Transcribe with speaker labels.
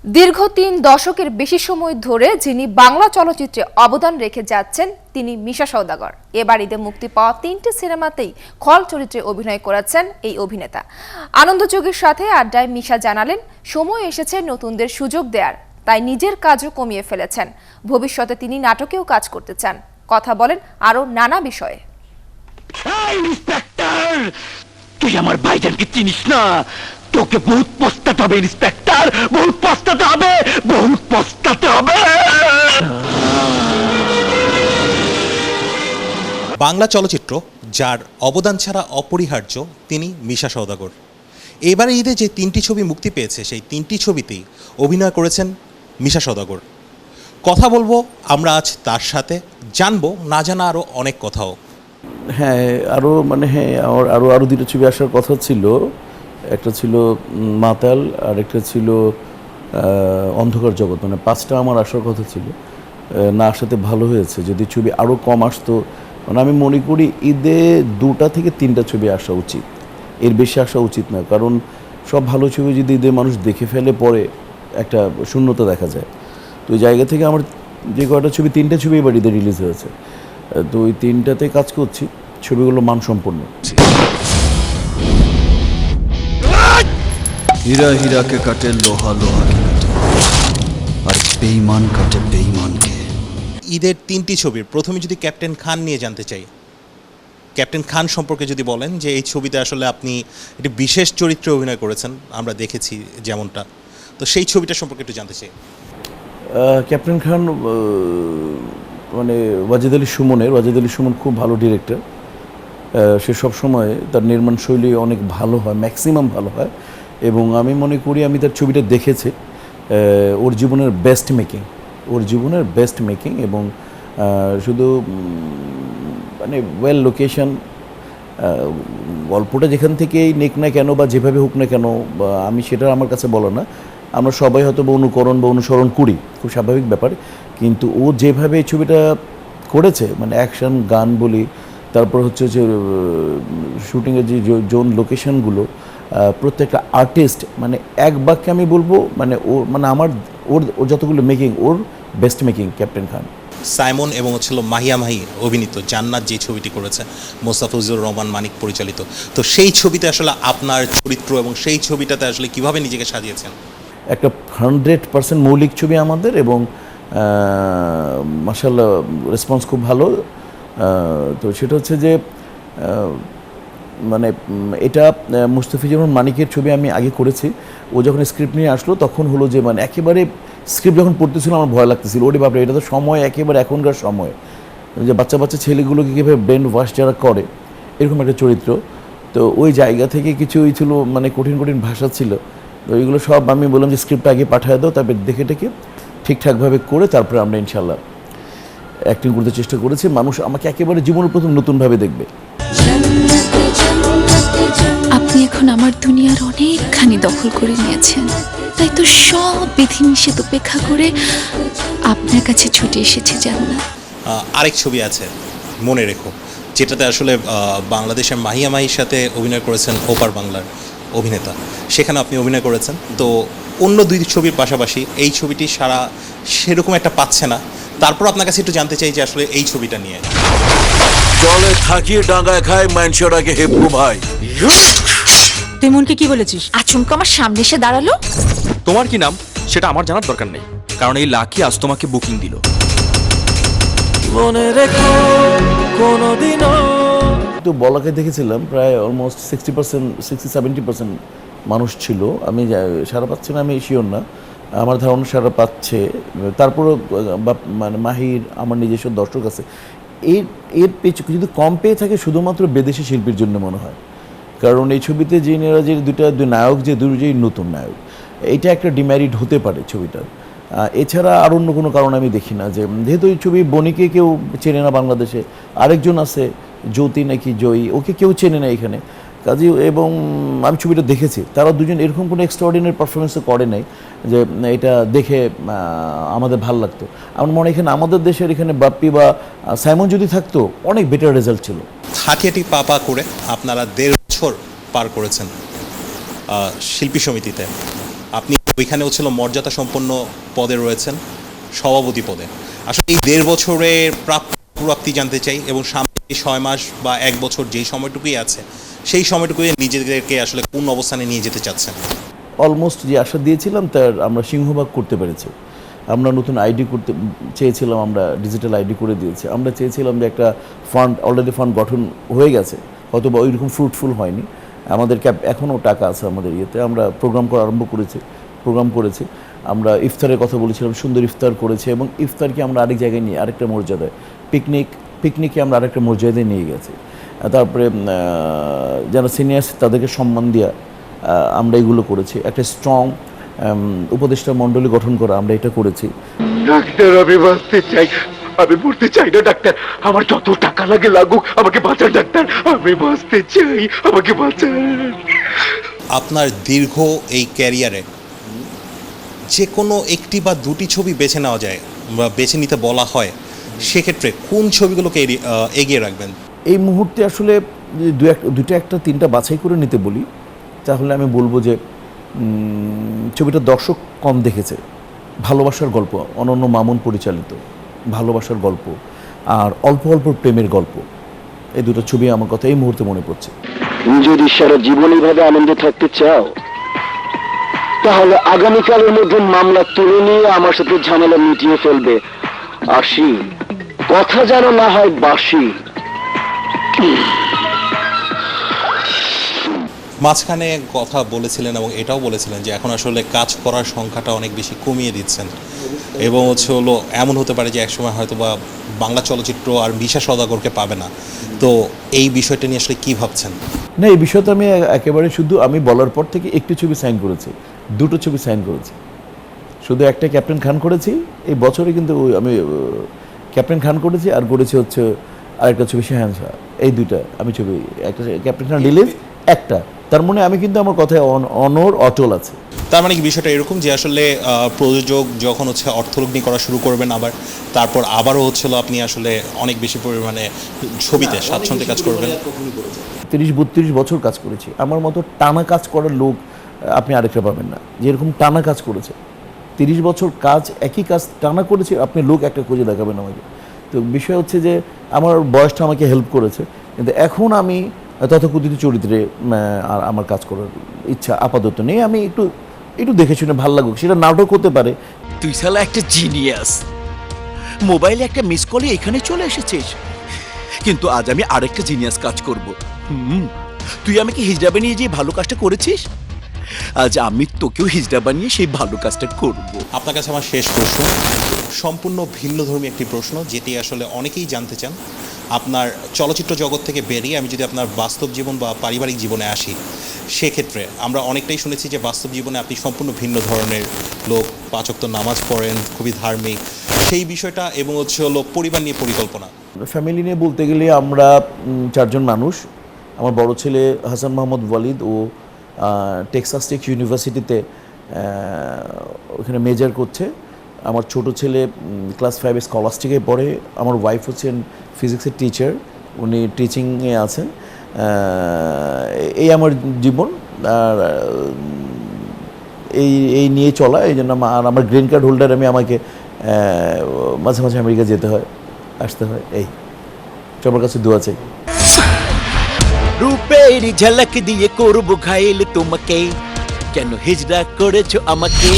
Speaker 1: দীর্ঘ ৩ দশকের বেশি সময় ধরে যিনি বাংলা চলচ্চিত্রে অবদান রেখে যাচ্ছেন তিনি মিশা সওদাগর। এবার ঈদে মুক্তি পাওয়া ৩টি সিনেমাতেই খল চরিত্রে অভিনয় করেছেন এই অভিনেতা। আনন্দযোগীর সাথে আড্ডায় মিশা জানালেন, সময় এসেছে নতুনদের সুযোগ দেওয়ার, তাই নিজের কাজও কমিয়ে ফেলেছেন। ভবিষ্যতে তিনি নাটকেও কাজ করতে চান। কথা বলেন আরো নানা বিষয়ে।
Speaker 2: তুই আমার ভাইজানকে চিনিস না? তোকে বহুত পস্তাতে হবে ইন্সপেক্টর, বহুত পস্তাতে হবে, বহুত পস্তাতে হবে।
Speaker 3: বাংলা চলচ্চিত্র যার অবদান ছাড়া অপরিহার্য তিনি মিশা সওদাগর। এবারে ঈদে যে 3টি ছবি মুক্তি পেয়েছে সেই 3টি ছবিতেই অভিনয় করেছেন মিশা সওদাগর। কথা বলবো আমরা আজ তার সাথে, জানবো না জানা আরও অনেক কথাও।
Speaker 4: হ্যাঁ, আরও দুটো ছবি আসার কথা ছিল। একটা ছিল মাতাল আর একটা ছিল অন্ধকার জগৎ, মানে 5টা আমার আসার কথা ছিল। না আসাতে ভালো হয়েছে, যদি ছবি আরও কম আসতো। মানে আমি মনে করি ঈদে 2টা থেকে 3টা ছবি আসা উচিত, এর বেশি আসা উচিত না। কারণ সব ভালো ছবি যদি ঈদে মানুষ দেখে ফেলে পরে একটা শূন্যতা দেখা যায়। তো ওই জায়গা থেকে আমার যে কয়টা ছবি, 3টে ছবি এবার ঈদে রিলিজ হয়েছে, তো ওই 3টাতে কাজ করছি। ছবিগুলো মানসম্পন্ন।
Speaker 5: হীরা হীরাকে কাটে, লোহা লোহাকে কাটে, আর বেঈমান কাটে বেঈমানকে।
Speaker 3: ঈদের 3টি ছবির প্রথমে যদি ক্যাপ্টেন খান নিয়ে জানতে চাই, ক্যাপ্টেন খান সম্পর্কে যদি বলেন যে এই ছবিতে আসলে আপনি একটি বিশেষ চরিত্রে অভিনয় করেছেন, আমরা দেখেছি যেমনটা, তো সেই ছবিটা সম্পর্কে একটু জানতে চাই।
Speaker 4: ক্যাপ্টেন খান মানে ওয়াজিদ আলী সুমন খুব ভালো ডিরেক্টর। সে সবসময় তার নির্মাণ শৈলী অনেক ভালো হয়, ম্যাক্সিমাম ভালো হয়। এবং আমি মনে করি আমি তার ছবিটা দেখেছি, ওর জীবনের বেস্ট মেকিং এবং শুধু মানে ওয়েল লোকেশন, গল্পটা যেখান থেকেই নেক না কেন বা যেভাবে হোক না কেন, বা আমি সেটা আমার কাছে বলো না, আমরা সবাই হয়তো বা অনুকরণ বা অনুসরণ করি, খুব স্বাভাবিক ব্যাপার। কিন্তু ও যেভাবে এই ছবিটা করেছে, মানে অ্যাকশন গান বলি, তারপর হচ্ছে যে শুটিংয়ের যে জোন লোকেশনগুলো, প্রত্যেকটা আর্টিস্ট, মানে এক বাক্যে আমি বলবো মানে ওর যতগুলো মেকিং, ওর বেস্ট মেকিং ক্যাপ্টেন খান।
Speaker 3: সাইমন এবং মাহিয়া মাহি অভিনীত জান্নাত যে ছবিটি করেছে মোস্তাফিজুর রহমান মানিক পরিচালিত, তো সেই ছবিতে আসলে আপনার চরিত্র এবং সেই ছবিটাতে আসলে কিভাবে নিজেকে সাজিয়েছেন?
Speaker 4: একটা 100% মৌলিক ছবি আমাদের, এবং মাশাআল্লাহ রেসপন্স খুব ভালো। তো সেটা হচ্ছে যে মানে এটা মুস্তাফিজুর রহমান মানিকের ছবি আমি আগে করেছি। ও যখন স্ক্রিপ্ট নিয়ে আসলো তখন হলো যে মানে একেবারে স্ক্রিপ্ট যখন পড়তেছিল আমার ভয় লাগতেছিল, ওরে বাপরে এটা তো সময় একেবারে এখনকার সময়, যে বাচ্চা ছেলেগুলোকে কীভাবে ব্রেন ওয়াশ যারা করে, এরকম একটা চরিত্র। তো ওই জায়গা থেকে কিছু ছিল, মানে কঠিন ভাষা ছিল। তো ওইগুলো সব আমি বললাম যে স্ক্রিপ্টটা আগে পাঠিয়ে দাও, তারপরে দেখে ঠিকঠাকভাবে করে তারপরে আমরা ইনশাল্লাহ অ্যাক্টিং করতে চেষ্টা করেছি। মানুষ আমাকে একেবারে জীবনের প্রথম নতুনভাবে দেখবে।
Speaker 6: আপনি এখন আমার দুনিয়ার অনেকখানি দখল করে নিয়েছেন, তাই তো সব বিধিনিষেধ উপেক্ষা করে আপনার কাছে ছুটে এসেছে জান্নাত।
Speaker 3: আরেক ছবি আছে মনে রেখো, যেটাতে আসলে বাংলাদেশের মাহিয়া মাহির সাথে অভিনয় করেছেন ওপার বাংলার অভিনেতা, সেখানে আপনি অভিনয় করেছেন। তো অন্য 2 ছবির পাশাপাশি এই ছবিটি সেরকম একটা পাচ্ছে না, তারপর আপনার কাছে একটু জানতে চাই যে আসলে এই ছবিটা নিয়ে।
Speaker 7: জলে থাকি ডাঙায় খাই মানুষের আগে হেপু ভাই।
Speaker 6: তুই মনকে কি বলেছিস? আচমকা আমার সামনে এসে দাঁড়ালো।
Speaker 8: তোমার কি নাম সেটা আমার জানার দরকার নেই, কারণ এই লাকি আজ তোমাকে বুকিং দিল।
Speaker 7: মনে রেখো কোনোদিনও।
Speaker 4: তো বলাকে দেখেছিলাম প্রায় অলমোস্ট 60-70% মানুষ ছিল। আমি সারা পাচ্ছে না আমি শিওর না, আমার ধারণা সারা পাচ্ছে। তারপরও মানে মাহির আমার নিজস্ব দর্শক আছে। এর পেছনে যদি কম পেয়ে থাকে শুধুমাত্র বিদেশি শিল্পীর জন্য মনে হয়, কারণ এই ছবিতে যে দুই নায়ক, যে দুই নতুন নায়ক, এইটা একটা ডিম্যারিড হতে পারে ছবিটার। এছাড়া আর অন্য কোনো কারণ আমি দেখি না। যেহেতু এই ছবি বনিকে কেউ চেনে না বাংলাদেশে, আরেকজন আছে জ্যোতি নাকি জয়ী, ওকে কেউ চেনে না এখানে কাজী। এবং আমি ছবিটা দেখেছি, তারা দুজন এরকম কোনো এক্সট্রাঅর্ডিনারি পারফরমেন্সও করে নাই যে এটা দেখে আমাদের ভালো লাগতো। আমার মনে হয় এখানে আমাদের দেশের এখানে বাপ্পি বা সাইমন যদি থাকতো অনেক বেটার রেজাল্ট ছিল।
Speaker 3: হাঁটিহাঁটি পা করে আপনারা 1.5 বছর পার করেছেন শিল্পী সমিতিতে, আপনি ওইখানে হচ্ছিল মর্যাদা সম্পন্ন পদে রয়েছেন, সভাপতি পদে। আসলে এই 1.5 বছরের প্রাপ্তি জানতে চাই, এবং সামনে 6 মাস বা 1 বছর যেই সময়টুকুই আছে সেই সময়টুকুই নিজেদেরকে আসলে কোন অবস্থানে নিয়ে যেতে চাচ্ছেন?
Speaker 4: অলমোস্ট যে আশা দিয়েছিলাম তার আমরা সিংহভাগ করতে পেরেছি। আমরা নতুন আইডি করতে চেয়েছিলাম, আমরা ডিজিটাল আইডি করে দিয়েছি। আমরা চেয়েছিলাম যে একটা ফান্ড, অলরেডি ফান্ড গঠন হয়ে গেছে, হয়তো বা ওইরকম ফ্রুটফুল হয়নি। আমাদের এখনও টাকা আছে আমাদের ইয়েতে। আমরা প্রোগ্রাম করা আরম্ভ করেছি। আমরা ইফতারের কথা বলেছিলাম, সুন্দর ইফতার করেছি, এবং ইফতারকে আমরা আরেক জায়গায় নিয়ে আরেকটা মর্যাদায়, পিকনিকে আমরা আরেকটা মর্যাদায় নিয়ে গেছি। তারপরে যারা সিনিয়র্স তাদেরকে সম্মান দেওয়া, আমরা এগুলো করেছি। একটা স্ট্রং উপদেষ্টা মণ্ডলী গঠন করা, আমরা এটা করেছি।
Speaker 2: ডাক্তার আমি বাঁচতে চাই, আমি মরতে চাই না ডাক্তার, আমার যত টাকা লাগে লাগুক, আমাকে বাঁচান ডাক্তার, আমি বাঁচতে চাই, আমাকে বাঁচান।
Speaker 3: আপনার দীর্ঘ এই ক্যারিয়ারে যে কোনো একটি বা দুটি ছবি বেছে নেওয়া যায় বা বেছে নিতে বলা হয়, সেক্ষেত্রে কোন ছবিগুলোকে এগিয়ে রাখবেন?
Speaker 4: এই মুহূর্তে আসলে দুটো একটা তিনটা বাছাই করে নিতে বলি, তাহলে আমি বলবো যে ছবিটা দর্শক কম দেখেছে। ভালোবাসার গল্প, অনন্য মামুন পরিচালিত ভালোবাসার গল্প, আর অল্প অল্প প্রেমের গল্প, এই দুটো ছবি আমার কথা এই মুহূর্তে মনে পড়ছে।
Speaker 2: যদি সারা জীবন এইভাবে আনন্দে থাকতে চাও, তাহলে আগামীকালের মধ্যে মামলা তুলে নিয়ে আমার সাথে ঝামেলা মিটিয়ে ফেলবে। আসি, কথা যেন না হয় বাসি।
Speaker 3: মাঝখানে কথা বলেছিলেন এবং এটাও বলেছিলেন যে এখন আসলে কাজ করার সংখ্যাটা অনেক বেশি কমিয়ে দিচ্ছেন, এবং হলো এমন হতে পারে যে একসময় হয়তো বা বাংলা চলচ্চিত্র আর মিশা সওদাগরকে পাবে না। তো এই বিষয়টা নিয়ে আসলে কী ভাবছেন?
Speaker 4: না, এই বিষয়টা আমি একেবারে শুধু আমি বলার পর থেকে একটি ছবি সাইন করেছি, দুটো ছবি সাইন করেছি, শুধু একটা ক্যাপ্টেন খান করেছি এই বছরে, কিন্তু আমি ক্যাপ্টেন খান করেছি আর করেছি হচ্ছে আরেকটা ছবি শাহেনশাহ। এই দুইটা আমি ছবি, একটা ক্যাপ্টেন খান রিলিজ, একটা। তার মানে আমি কিন্তু আমার কথায় অনর অটল আছে।
Speaker 3: তার মানে কি বিষয়টা এরকম যে আসলে প্রযোজক যখন হচ্ছে অর্থলগ্নি করা শুরু করবেন, তারপর আবারও হচ্ছিল আপনি আসলে অনেক বেশি পরিমাণে ছবিতে স্বাচ্ছন্দ্যে কাজ করবেন?
Speaker 4: 30-32 বছর কাজ করেছি, আমার মতো টানা কাজ করার লোক আপনি আরেকটা পাবেন না, যেরকম টানা কাজ করেছে। 30 বছর কাজ, একই কাজ টানা করেছি, আপনি লোক একটা খুঁজে দেখাবেন আমাকে। তো বিষয় হচ্ছে যে আমার বয়সটা আমাকে হেল্প করেছে, কিন্তু এখন আমি তথাকথিত চরিত্রে আর আমার কাজ করার ইচ্ছা আপাতত নেই। আমি একটু দেখে শুনে ভালো লাগুক, সেটা নাটক হতে পারে।
Speaker 7: তুই শালা একটা জিনিয়াস, মোবাইলে একটা মিস কলে এখানে চলে এসেছিস। কিন্তু আজ আমি আরেকটা জিনিয়াস কাজ করব। তুই আমাকে হিজড়া বানিয়ে যে ভালো কাজটা করেছিস, আজ আমি তোকেও হিজড়া বানিয়ে সেই ভালো কাজটা করব।
Speaker 3: আপনার কাছে আমার শেষ প্রশ্ন, সম্পূর্ণ ভিন্নধর্মী একটি প্রশ্ন, যেটি আসলে অনেকেই জানতে চান। আপনার চলচ্চিত্র জগৎ থেকে বেরিয়ে আমি যদি আপনার বাস্তব জীবন বা পারিবারিক জীবনে আসি, সেক্ষেত্রে আমরা অনেকটাই শুনেছি যে বাস্তব জীবনে আপনি সম্পূর্ণ ভিন্ন ধরনের লোক, 5 ওয়াক্ত নামাজ পড়েন, খুবই ধার্মিক, সেই বিষয়টা এবং হলো পরিবার নিয়ে পরিকল্পনা।
Speaker 4: ফ্যামিলি নিয়ে বলতে গেলে আমরা 4 জন মানুষ। আমার বড় ছেলে হাসান মাহমুদ ওয়ালিদ ও টেক্সাস টেক ইউনিভার্সিটিতে ওখানে মেজর করছে। আমার ছোট ছেলে ক্লাস 5 স্কলাস্টিকে পড়ে। আমার ওয়াইফ হচ্ছেন ফিজিক্সের টিচার, উনি টিচিংয়ে আছেন। এই আমার জীবন, আর এই নিয়ে চলা। এই জন্য আমার গ্রিন কার্ড হোল্ডার, আমাকে মাঝে মাঝে আমেরিকা যেতে হয়, আসতে হয়। এই সবার কাছে দোয়া চাই।
Speaker 7: রূপের ঝলক দিয়ে করব ঘায়েল তোমাকে, কেন হিজড়া করেছো আমাকে।